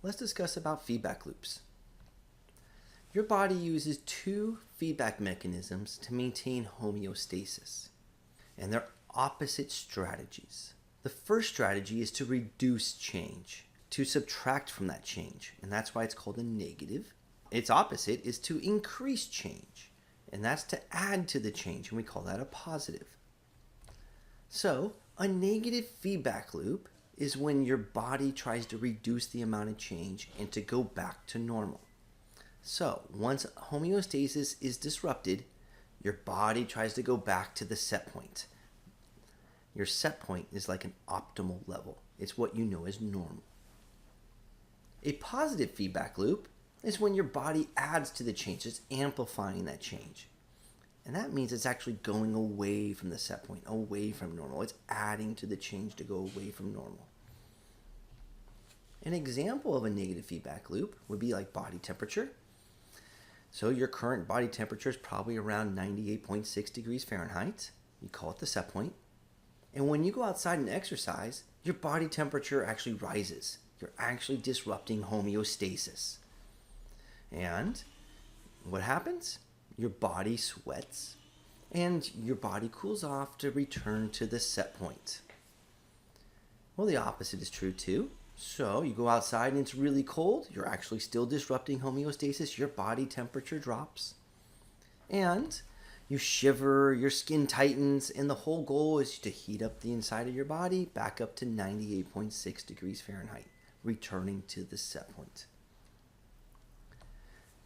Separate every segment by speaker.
Speaker 1: let's discuss about feedback loops. Your body uses two feedback mechanisms to maintain homeostasis, and they're opposite strategies. The first strategy is to reduce change, to subtract from that change, and that's why it's called a negative. Its opposite is to increase change, and that's to add to the change, and we call that a positive. So, a negative feedback loop is when your body tries to reduce the amount of change and to go back to normal. So, once homeostasis is disrupted, your body tries to go back to the set point. Your set point is like an optimal level. It's what you know as normal. A positive feedback loop is when your body adds to the change. It's amplifying that change. And that means it's actually going away from the set point, away from normal. It's adding to the change to go away from normal. An example of a negative feedback loop would be like body temperature. So your current body temperature is probably around 98.6 degrees Fahrenheit. You call it the set point. And when you go outside and exercise, your body temperature actually rises. You're actually disrupting homeostasis. And what happens? Your body sweats and your body cools off to return to the set point. Well, the opposite is true too. So you go outside and it's really cold. You're actually still disrupting homeostasis. Your body temperature drops. And you shiver, your skin tightens, and the whole goal is to heat up the inside of your body back up to 98.6 degrees Fahrenheit, returning to the set point.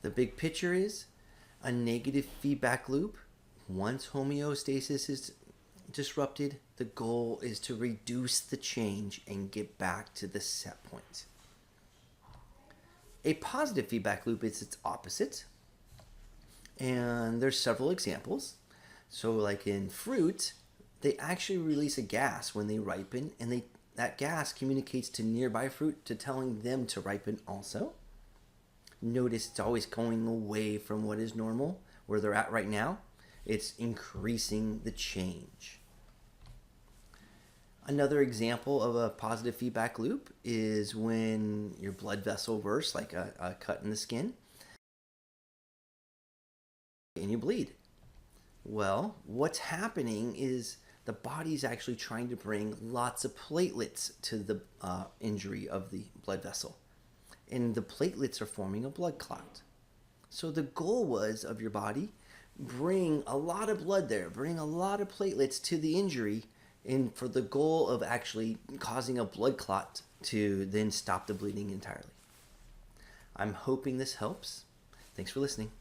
Speaker 1: The big picture is a negative feedback loop. Once homeostasis is disrupted, the goal is to reduce the change and get back to the set point. A positive feedback loop is its opposite. And there's several examples. So like in fruit, they actually release a gas when they ripen, and that gas communicates to nearby fruit to telling them to ripen also. Notice it's always going away from what is normal, where they're at right now. It's increasing the change. Another example of a positive feedback loop is when your blood vessel bursts, like a cut in the skin, and you bleed. Well, what's happening is the body's actually trying to bring lots of platelets to the injury of the blood vessel. And the platelets are forming a blood clot. So the goal was of your body, bring a lot of blood there, bring a lot of platelets to the injury, and for the goal of actually causing a blood clot to then stop the bleeding entirely. I'm hoping this helps. Thanks for listening.